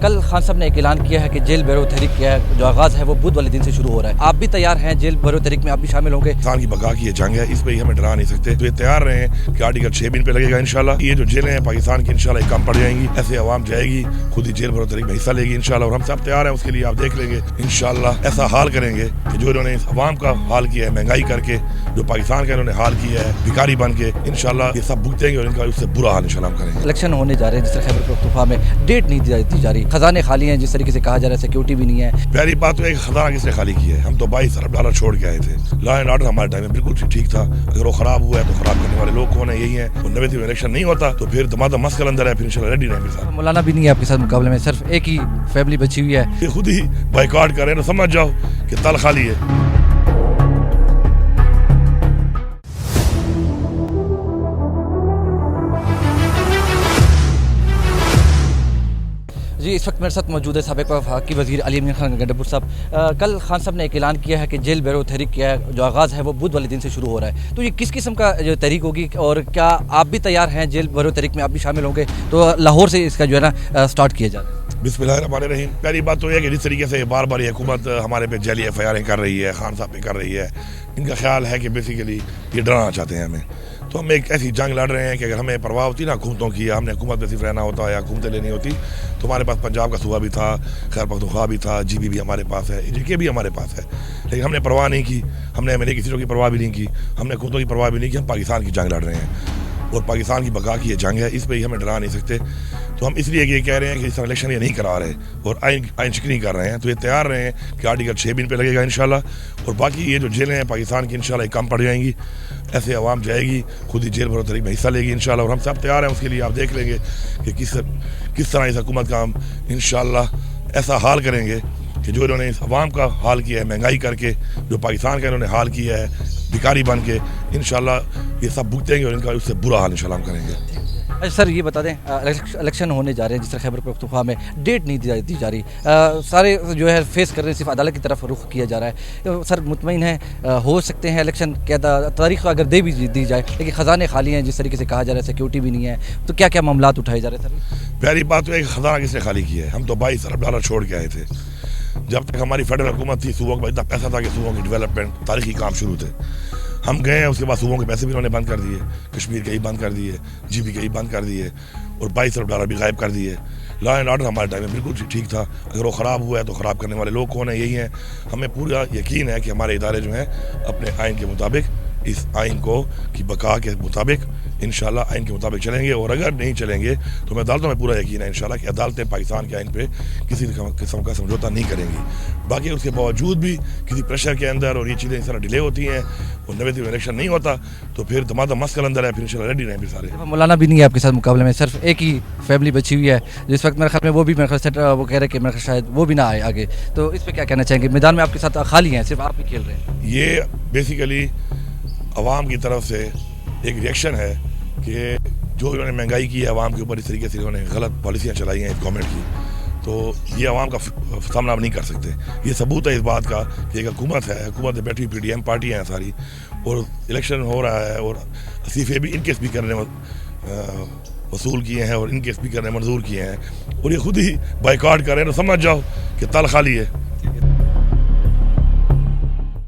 کل خان صاحب نے ایک اعلان کیا ہے کہ جیل بیرو تحریک کیا ہے جو آغاز ہے وہ بدھ والے دن سے شروع ہو رہا ہے. آپ بھی تیار ہیں جیل بیرو تحریک میں آپ بھی شامل ہوں گے؟ پاکستان کی بقا کی یہ جنگ ہے, اس پہ ہی ہمیں ڈرا نہیں سکتے. تو یہ تیار رہیں کہ آرٹیکل 6 پہ لگے گا انشاءاللہ. یہ جو جیلیں ہیں پاکستان کی انشاءاللہ کم پڑ جائیں گی, ایسے عوام جائے گی خود ہی جیل بیرو تحریک میں حصہ لے گی انشاءاللہ. اور ہم سب تیار ہیں اس کے لیے, آپ دیکھ لیں گے انشاءاللہ ایسا حال کریں گے کہ جو انہوں نے عوام کا حال کیا ہے مہنگائی کر کے, جو پاکستان کا انہوں نے حال کیا ہے بھکاری بن کے, انشاءاللہ یہ سب بھگتیں گے اور ان کا اس سے برا حال انشاءاللہ ہم کریں گے. الیکشن ہونے جا رہے ہیں جس طرح خیبر پختونخوا میں ڈیٹ نہیں دی جا رہی, خزانے خالی ہیں جس طریقے سے کہا جا رہا ہے, سیکیورٹی بھی نہیں ہے. پہلی بات تو ایک خزانہ کس نے خالی کیا ہے, ہم تو 22 ارب ڈالر چھوڑ کے آئے تھے. لا اینڈ آرڈر ہمارے ٹائم میں بالکل ٹھیک تھا. اگر وہ خراب ہوا ہے تو خراب کرنے والے لوگ کون ہیں, یہی ہیں. اور 90 میں الیکشن نہیں ہوتا تو پھر دمادم مسکل اندر ہے, پھر انشاءاللہ ریڈی رہیں گے. مولانا بھی نہیں ہے آپ کے ساتھ مقابلے میں, صرف ایک ہی فیملی بچی ہوئی ہے. یہ خود ہی بائیکاٹ کر رہے ہیں تو سمجھ جاؤ کہ تل خالی ہے. جی اس وقت میرے ساتھ موجود ہے سابق وفاقی وزیر علی امین خان گنڈپور صاحب. کل خان صاحب نے ایک اعلان کیا ہے کہ جیل بیرو تحریک کیا ہے جو آغاز ہے وہ بدھ والے دن سے شروع ہو رہا ہے. تو یہ کس قسم کا جو تحریک ہوگی اور کیا آپ بھی تیار ہیں جیل بیرو تحریک میں آپ بھی شامل ہوں گے؟ تو لاہور سے اس کا جو ہے نا سٹارٹ کیا جا رہا ہے. بسم اللہ الرحمن الرحیم. پہلی بات تو یہ کہ جس طریقے سے بار بار یہ حکومت ہمارے پہ جعلی ایف آئی آریں کر رہی ہے, خان صاحب پہ کر رہی ہے, ان کا خیال ہے کہ بیسیکلی یہ ڈرانا چاہتے ہیں ہمیں. تو ہم ایک ایسی جنگ لڑ رہے ہیں کہ اگر ہمیں پرواہ ہوتی نا حکومتوں کی, ہم نے حکومت پہ صرف رہنا ہوتا یا حکومتیں لینی ہوتی, تو ہمارے پاس پنجاب کا صوبہ بھی تھا, خیبر پختونخوا بھی تھا, جی بھی ہمارے پاس ہے, جی کے بھی ہمارے پاس ہے. لیکن ہم نے پرواہ نہیں کی, ہم نے میرے کسی چیزوں کی پرواہ بھی نہیں کی, ہم نے حکومتوں کی پرواہ بھی نہیں کی. ہم پاکستان کی جنگ لڑ رہے ہیں اور پاکستان کی بقا کی یہ جنگ ہے, اس پہ ہی ہمیں ڈرا نہیں سکتے. تو ہم اس لیے یہ کہہ رہے ہیں کہ اس طرح الیکشن یہ نہیں کرا رہے اور آئین شکنی کر رہے ہیں. تو یہ تیار رہے ہیں کہ آرٹیکل 6 پہ لگے گا انشاءاللہ. اور باقی یہ جو جیلیں ہیں پاکستان کی انشاءاللہ کم پڑ جائیں گی, ایسے عوام جائے گی خود ہی جیل بیرو تحریک میں حصہ لے گی انشاءاللہ. اور ہم سب تیار ہیں اس کے لیے, آپ دیکھ لیں گے کہ کس طرح اس حکومت کا ہم انشاءاللہ ایسا حال کریں گے کہ جو انہوں نے اس عوام کا حال کیا ہے مہنگائی کر کے, جو پاکستان کا انہوں نے حال کیا ہے بھکاری بن کے, انشاءاللہ یہ سب بھگتیں گے اور ان کا اس سے برا حال انشاءاللہ ہم کریں گے. اچھا سر یہ بتا دیں, الیکشن ہونے جا رہے ہیں جس طرح خیبر پختونخوا میں ڈیٹ نہیں دی جا رہی, سارے جو ہے فیس کر رہے ہیں, صرف عدالت کی طرف رخ کیا جا رہا ہے. سر مطمئن ہیں ہو سکتے ہیں الیکشن, کیا تاریخ اگر دے بھی دی جائے لیکن خزانے خالی ہیں جس طریقے سے کہا جا رہا ہے, سیکیورٹی بھی نہیں ہے, تو کیا کیا معاملات اٹھائے جا رہے ہیں سر؟ پہلی بات تو ایک خزانہ کس نے خالی کیا ہے, ہم تو 22 ارب ڈالر چھوڑ کے آئے تھے. جب تک ہماری فیڈرل حکومت تھی صوبوں کا اتنا پیسہ تھا کہ صوبوں کی ڈیولپمنٹ تاریخی کام شروع تھے. ہم گئے ہیں, اس کے بعد صوبوں کے پیسے بھی انہوں نے بند کر دیے, کشمیر کے ہی بند کر دیے, جی بی کے ہی بند کر دیے, اور 22 ارب ڈالر بھی غائب کر دیے. لا اینڈ آرڈر ہمارے ٹائم میں بالکل ٹھیک تھا. اگر وہ خراب ہوا ہے تو خراب کرنے والے لوگ کون ہیں, یہی ہیں. ہمیں پورا یقین ہے کہ ہمارے ادارے جو ہیں اپنے آئین کے مطابق, اس آئین کو کی بقا کے مطابق انشاءاللہ آئین کے مطابق چلیں گے. اور اگر نہیں چلیں گے تو میں عدالتوں میں پورا یقین ہے انشاءاللہ کہ عدالتیں پاکستان کے آئین پہ کسی قسم کا سمجھوتا نہیں کریں گی. باقی اس کے باوجود بھی کسی پریشر کے اندر اور یہ چیزیں اس طرح ڈیلے ہوتی ہیں اور 90 میں الیکشن نہیں ہوتا تو پھر دمادم مسکل اندر ہے, پھر انشاءاللہ ریڈی رہیں گے سارے. مولانا بھی نہیں ہے آپ کے ساتھ مقابلے میں, صرف ایک ہی فیملی بچی ہوئی ہے جس وقت میرے خیال میں وہ بھی میرے خیال سے وہ کہہ رہے کہ میرے خیال شاید وہ بھی نہ آئے آگے. تو اس پہ کیا کہنا چاہیں گے؟ میدان میں آپ کے ساتھ خالی ہیں, صرف آپ ہی کھیل رہے ہیں. یہ بیسیکلی عوام کی طرف سے ایک ریئیکشن ہے کہ جو انہوں نے مہنگائی کی ہے عوام کے اوپر, اس طریقے سے انہوں نے غلط پالیسیاں چلائی ہیں اس گورنمنٹ کی, تو یہ عوام کا سامنا اب نہیں کر سکتے. یہ ثبوت ہے اس بات کا کہ ایک حکومت ہے, حکومت میں بیٹھی PDM پارٹیاں ہیں ساری, اور الیکشن ہو رہا ہے اور اسیفے بھی ان کے اسپیکر نے وصول کیے ہیں اور ان کے اسپیکر نے منظور کیے ہیں, اور یہ خود ہی بائیکاٹ کر رہے ہیں. تو سمجھ جاؤ کہ تل خالی ہے.